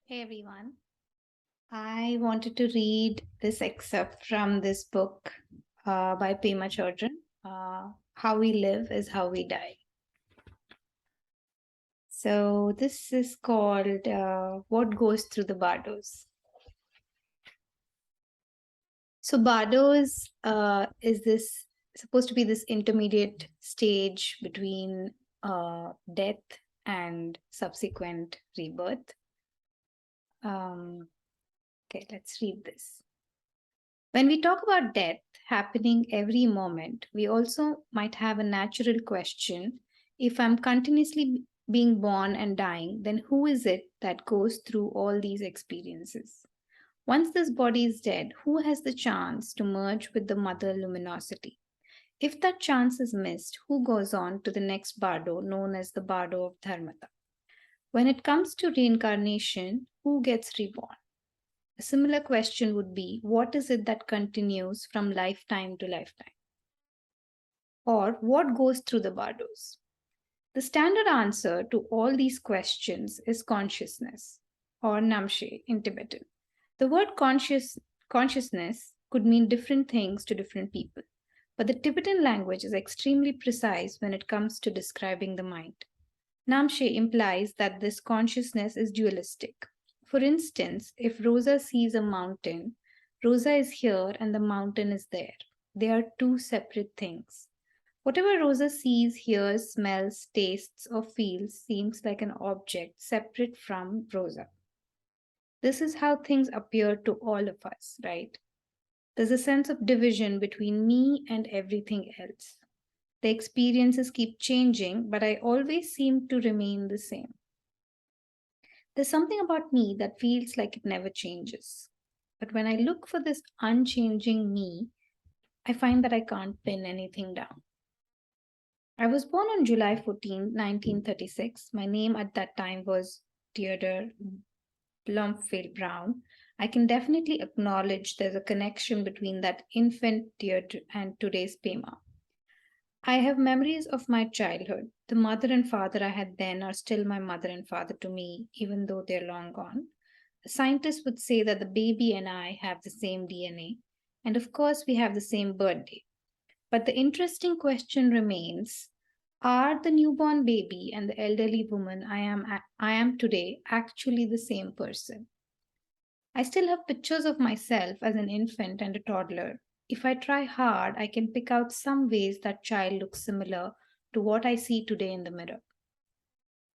Hey everyone. I wanted to read this excerpt from this book by Pema Chodron. How We Live is How We Die. So, this is called What Goes Through the Bardos. So, Bardos is this supposed to be this intermediate stage between death and subsequent rebirth. Okay, let's read this. When we talk about death happening every moment, we also might have a natural question. If I'm continuously being born and dying, then who is it that goes through all these experiences? Once this body is dead, who has the chance to merge with the mother luminosity? If that chance is missed, who goes on to the next bardo known as the bardo of Dharmata? When it comes to reincarnation, who gets reborn? A similar question would be, what is it that continues from lifetime to lifetime? Or what goes through the bardos? The standard answer to all these questions is consciousness, or namshe in Tibetan. The word consciousness could mean different things to different people, but the Tibetan language is extremely precise when it comes to describing the mind. Namshe implies that this consciousness is dualistic. For instance, if Rosa sees a mountain, Rosa is here and the mountain is there. They are two separate things. Whatever Rosa sees, hears, smells, tastes, or feels seems like an object separate from Rosa. This is how things appear to all of us, right? There's a sense of division between me and everything else. The experiences keep changing, but I always seem to remain the same. There's something about me that feels like it never changes. But when I look for this unchanging me, I find that I can't pin anything down. I was born on July 14, 1936. My name at that time was Theodore Blomfield Brown. I can definitely acknowledge there's a connection between that infant Theodore and today's Pema. I have memories of my childhood. The mother and father I had then are still my mother and father to me, even though they're long gone. Scientists would say that the baby and I have the same DNA, and of course, we have the same birthday. But the interesting question remains, are the newborn baby and the elderly woman I am today actually the same person? I still have pictures of myself as an infant and a toddler. If I try hard, I can pick out some ways that child looks similar to what I see today in the mirror.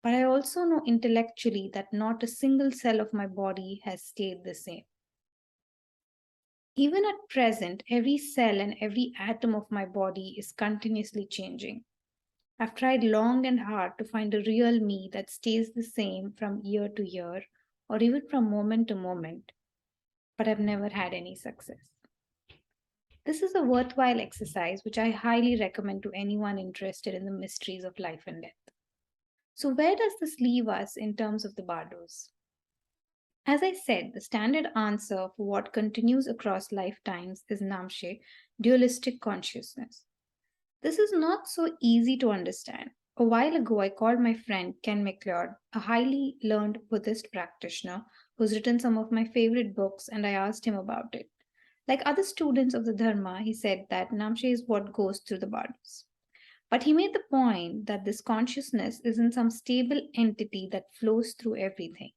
But I also know intellectually that not a single cell of my body has stayed the same. Even at present, every cell and every atom of my body is continuously changing. I've tried long and hard to find a real me that stays the same from year to year or even from moment to moment, but I've never had any success. This is a worthwhile exercise which I highly recommend to anyone interested in the mysteries of life and death. So, where does this leave us in terms of the bardos? As I said, the standard answer for what continues across lifetimes is namshe, dualistic consciousness. This is not so easy to understand. A while ago, I called my friend Ken McLeod, a highly learned Buddhist practitioner who's written some of my favorite books, and I asked him about it. Like other students of the Dharma, he said that namshe is what goes through the bardos. But he made the point that this consciousness isn't some stable entity that flows through everything.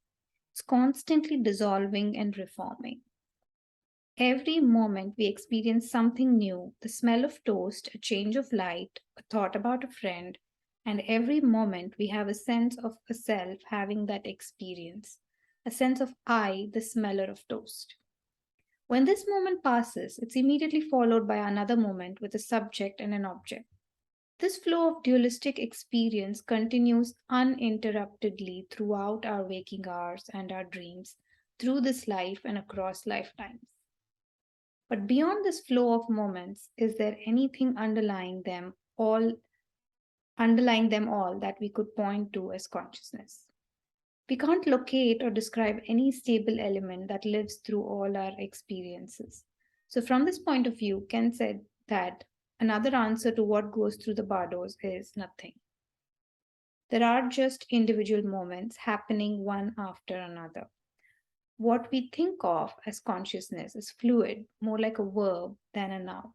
It's constantly dissolving and reforming. Every moment we experience something new, the smell of toast, a change of light, a thought about a friend, and every moment we have a sense of a self having that experience, a sense of I, the smeller of toast. When this moment passes, it's immediately followed by another moment with a subject and an object. This flow of dualistic experience continues uninterruptedly throughout our waking hours and our dreams, through this life and across lifetimes. But beyond this flow of moments, is there anything underlying them all that we could point to as consciousness? We can't locate or describe any stable element that lives through all our experiences. So, from this point of view, Ken said that another answer to what goes through the bardos is nothing. There are just individual moments happening one after another. What we think of as consciousness is fluid, more like a verb than a noun.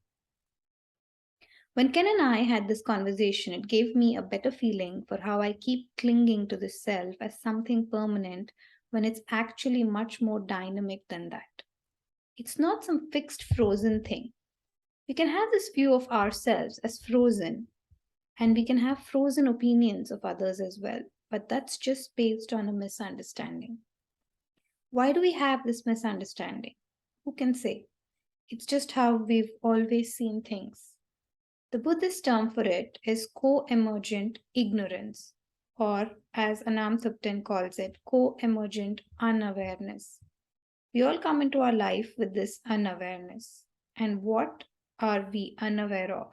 When Ken and I had this conversation, it gave me a better feeling for how I keep clinging to the self as something permanent when it's actually much more dynamic than that. It's not some fixed frozen thing. We can have this view of ourselves as frozen, and we can have frozen opinions of others as well, but that's just based on a misunderstanding. Why do we have this misunderstanding? Who can say? It's just how we've always seen things. The Buddhist term for it is co emergent ignorance, or as Anam Thupten calls it, co emergent unawareness. We all come into our life with this unawareness. And what are we unaware of?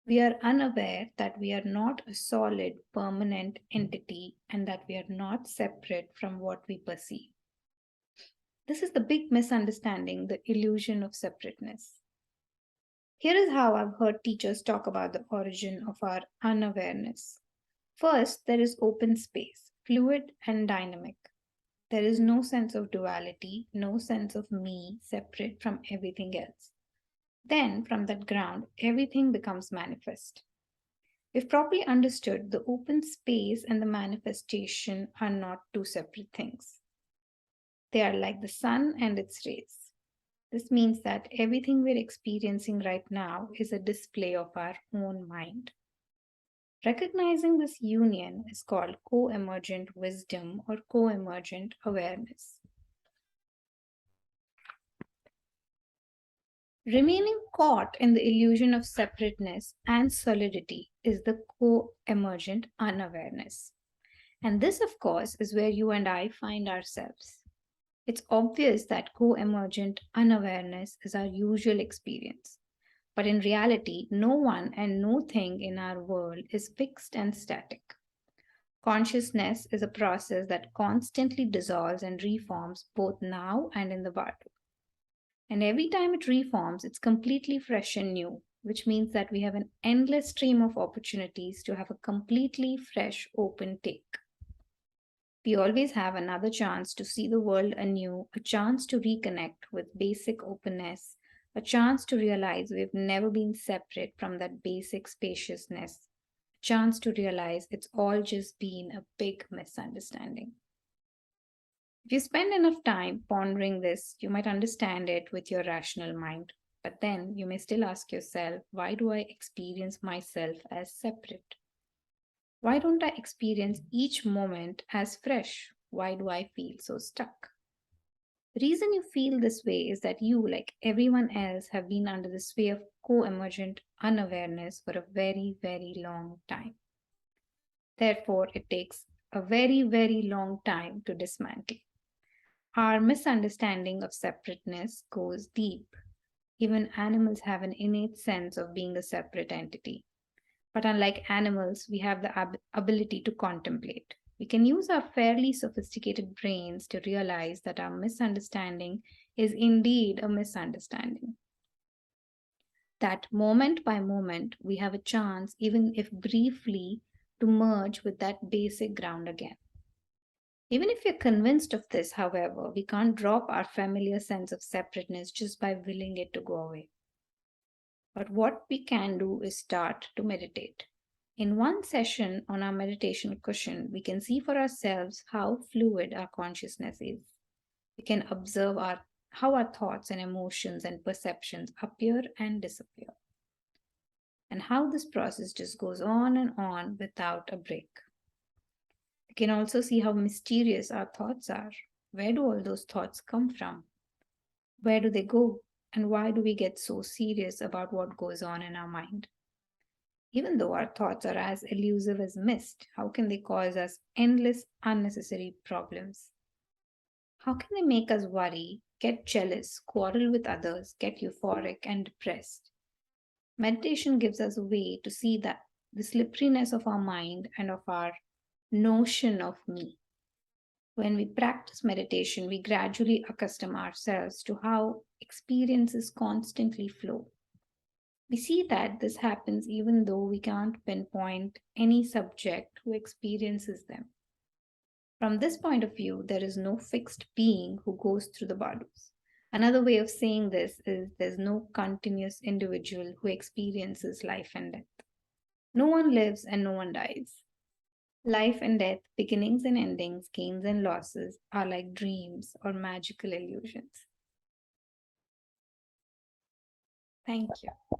We are unaware that we are not a solid, permanent entity and that we are not separate from what we perceive. This is the big misunderstanding, the illusion of separateness. Here is how I've heard teachers talk about the origin of our unawareness. First, there is open space, fluid and dynamic. There is no sense of duality, no sense of me separate from everything else. Then, from that ground, everything becomes manifest. If properly understood, the open space and the manifestation are not two separate things. They are like the sun and its rays. This means that everything we're experiencing right now is a display of our own mind. Recognizing this union is called co emergent wisdom or co emergent awareness. Remaining caught in the illusion of separateness and solidity is the co emergent unawareness. And this, of course, is where you and I find ourselves. It's obvious that co emergent unawareness is our usual experience. But in reality, no one and no thing in our world is fixed and static. Consciousness is a process that constantly dissolves and reforms both now and in the Bardo. And every time it reforms, it's completely fresh and new, which means that we have an endless stream of opportunities to have a completely fresh, open take. We always have another chance to see the world anew, a chance to reconnect with basic openness, a chance to realize we've never been separate from that basic spaciousness, a chance to realize it's all just been a big misunderstanding. If you spend enough time pondering this, you might understand it with your rational mind. But then you may still ask yourself, why do I experience myself as separate? Why don't I experience each moment as fresh? Why do I feel so stuck? The reason you feel this way is that you, like everyone else, have been under the sway of co emergent unawareness for a very, very long time. Therefore, it takes a very, very long time to dismantle. Our misunderstanding of separateness goes deep. Even animals have an innate sense of being a separate entity. But unlike animals, we have the ability to contemplate. We can use our fairly sophisticated brains to realize that our misunderstanding is indeed a misunderstanding. That moment by moment, we have a chance, even if briefly, to merge with that basic ground again. Even if we're convinced of this, however, we can't drop our familiar sense of separateness just by willing it to go away. But what we can do is start to meditate. In one session on our meditation cushion, we can see for ourselves how fluid our consciousness is. We can observe how our thoughts and emotions and perceptions appear and disappear, and how this process just goes on and on without a break. We can also see how mysterious our thoughts are. Where do all those thoughts come from? Where do they go? And why do we get so serious about what goes on in our mind? Even though our thoughts are as elusive as mist, how can they cause us endless unnecessary problems? How can they make us worry, get jealous, quarrel with others, get euphoric and depressed? Meditation gives us a way to see that the slipperiness of our mind and of our notion of me. When we practice meditation, we gradually accustom ourselves to how experiences constantly flow. We see that this happens even though we can't pinpoint any subject who experiences them. From this point of view, there is no fixed being who goes through the Bardos. Another way of saying this is there's no continuous individual who experiences life and death. No one lives and no one dies. Life and death, beginnings and endings, gains and losses are like dreams or magical illusions. Thank you.